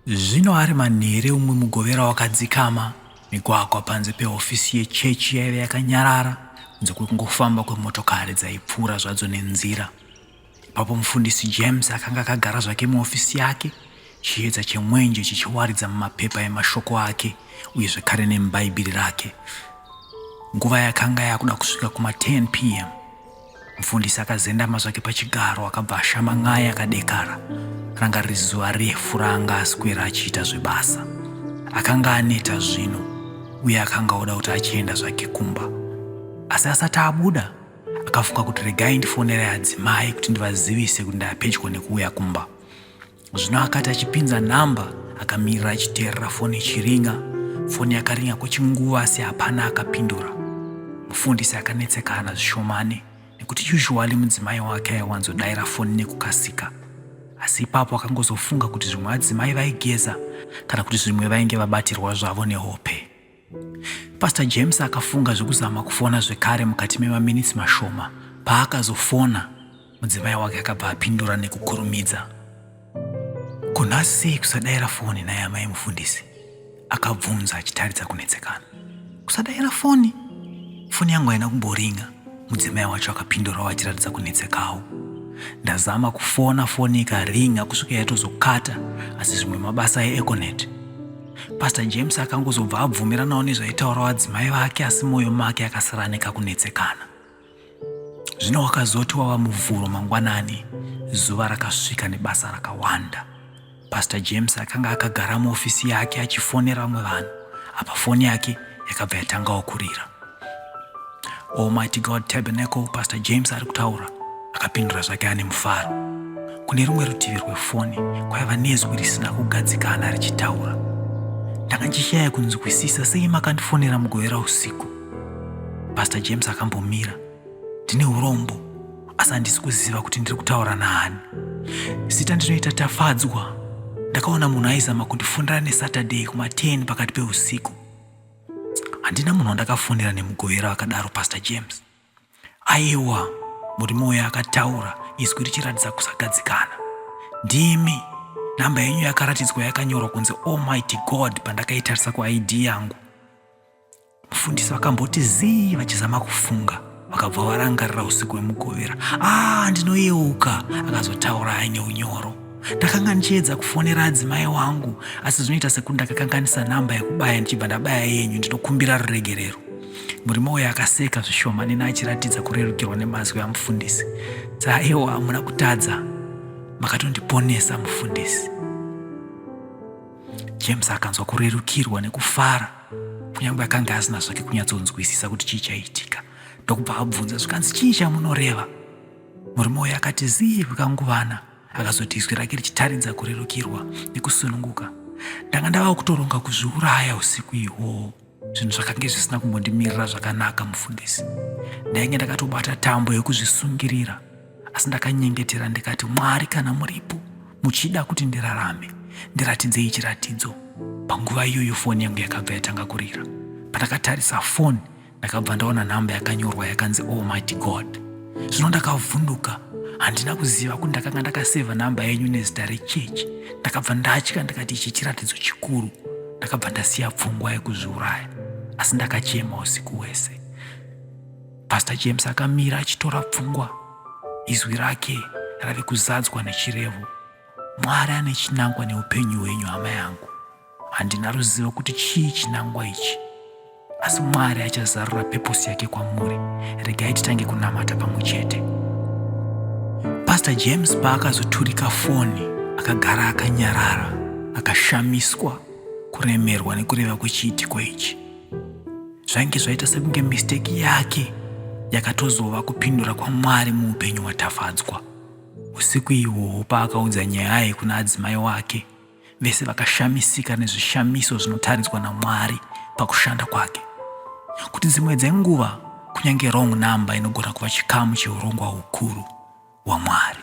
Zvino ari manhere umwe mugovera wakadzikama migwagwa panze pehofisi yechechi yaiva yakanyarara kunze kwekungofamba kwemotokari dzaipfuura zvadzo nenzira. Ipapo mufundisi James akanga akagara zvake muhofisi yake, chiedza chemwenje chichiwaridza mumapepa emashoko ake uye zvekare nemubhaibheri rake. Nguva yakanga yakuda kusvika kuma10 p.m. Mufundisi akazendama zvake pachigaro akabva ashama n'aya akadekara. Ranga riri zuva refu raanga aswera achiita zvebasa. Akanga aneta zvino uye akanga oda kuti achienda zvake kumba. Asi asati abuda akafunga kuti regai ndifonera adzimai kuti ndivazivise kuti ndapedyo nekuuya kumba. Zvino akati achipinza namba akamirira achiteerera foni ichiringa. Foni yakaringa kwechinguva asi hapana akapindura. Mufundisi akanetsekana zvishomane nekuti usually mudzimai wake aiwanzodaira foni nekukasika. Asi ipapo akangozofunga kuti zvimwe adzimai vaigeza kana kuti zvimwe vainge vabatirwa zvavo nehope. Pastor James akafunga zvekuzama kufona zvekare mukati memaminitsi mashoma. Paakazofona mudzimai wake akabva apindura nekukurumidza. Kuna sei kusadayira foni naye amai mufundisi? Akabvunza achitaridza kunetsekana. Kusadayira foni? Foni yangu haina kumboringa. Mudzimai wacho akapindura achiratidza kunetsekawo. Ndazama kufona foni ikaringa kusvika yatozokata, asi zvimwe mabasa eEconet. Pastor James akangozobva abvumiranawo nezvaitaura wadzimai vake, asi mwoyo make akasara nekakunetsekana. Zvino wakazoti wava muvhuro mangwanani, zuva rakasvika nebasa rakawanda. Pastor James akanga akagara muofisi yake achifonera vamwe vanhu. Apa foni yake yakabva yatangawo kurira. Almighty God Tabernacle, Pastor James ari kutaura. Akapindura zvake ane mufaro. Kune rumwe rutivi rwefoni kwaiva nezwi risina kugadzikana richitaura. Ndanga ndichishaya kunzwisisa sei makandifonera mugovera usiku. Pastor James akambomira. Ndine urombo, asi handisi kuziva kuti ndiri kutaura naani. Zita ndinoita Tafadzwa. Ndakaona munhu aizama kundifonera neSaturday kuma10 pakati peusiku. Handina munhu wandakafonera nemugovera wakadaro, Pastor James. Aiwa, murimo uyo akataura, izwi richiratidza kusagadzikana. Ndimi, namba yenyu yakaratidzwa yakanyorwa kunzi Almighty God pandakaitarisa kuID yangu. Mufundisi vakamboti zii vachizama kufunga. Vakabva varangarira usiku wemugovera. Ndinoyeuka, akazotaura aine unyoro. Ndakanga ndichiedza kufonera adzimai wangu, asi zvinoita sekuti ndakakanganisa namba yekubaya ndichibva ndabaya yenyu, ndinokumbira ruregerero. Murimo uyo akaseka zvishomane achiratidza kurerukirwa nemazwi amufundisi. Aiwa, hamuna kutadza, makatondiponesa mufundisi. James akanzwa kurerukirwa nekufara, kunyange akanga asina zvake kunyatsonzwisisa kuti chii chaitika. Ndokubva abvunza zvikanzi chii chamunoreva. Murimo uyo akati zii vikanguvana. Akazoti izwi rake richitaridza kurerukirwa nekusununguka. Ndanga ndava kutoronga kuzviuraya usiku ihwo. Zvinhu zvakange zvisina kumbondimirira zvakanaka mufundisi. Ndainge ndakatobata tambo yekuzvisungirira, asi ndakanyengetera ndikati, Mwari kana muripo, muchida kuti ndirarame, ndiratidzei chiratidzo. Panguva iyoyo foni yangu yakabva yatanga kurira. Pandakatarisa foni ndakabva ndaona namba yakanyorwa yakanzi Almighty God. Zvino ndakavhunduka. Handina kuziva kuti ndakanga ndakaseva namba yenyu nezita rechechi. Ndakabva ndatya ndikati ichi chiratidzo chikuru. Ndakabva ndasiya pfungwa yekuzviuraya, asi ndakachema usiku wese. Pastor James akamira achitora pfungwa. Izwi rake rave kuzadzwa nechirevo. Mwari ane chinangwa neupenyu hwenyu, hama yangu. Handina ruzivo kuti chii chinangwa ichi, asi Mwari achazarura peposi yake kwamuri. Regai titange kunamata pamwe chete. Pastor James paakazoturika foni akagara akanyarara, akashamiswa, kuremerwa nekureva kwechiitiko ichi. Zvainge zvaita sekunge mistake yake yakatozova kupindura kwaMwari muupenyu hwaTafadzwa. Usiku ihwohwo paakaudza nyaya yaye kuna adzimai wake, vese vakashamisika nezvishamiso zvinotaridzwa naMwari pakushanda kwake. Kuti dzimwe dzenguva kunyange wrong number inogona kuva chikamu cheurongwa hukuru hwaMwari.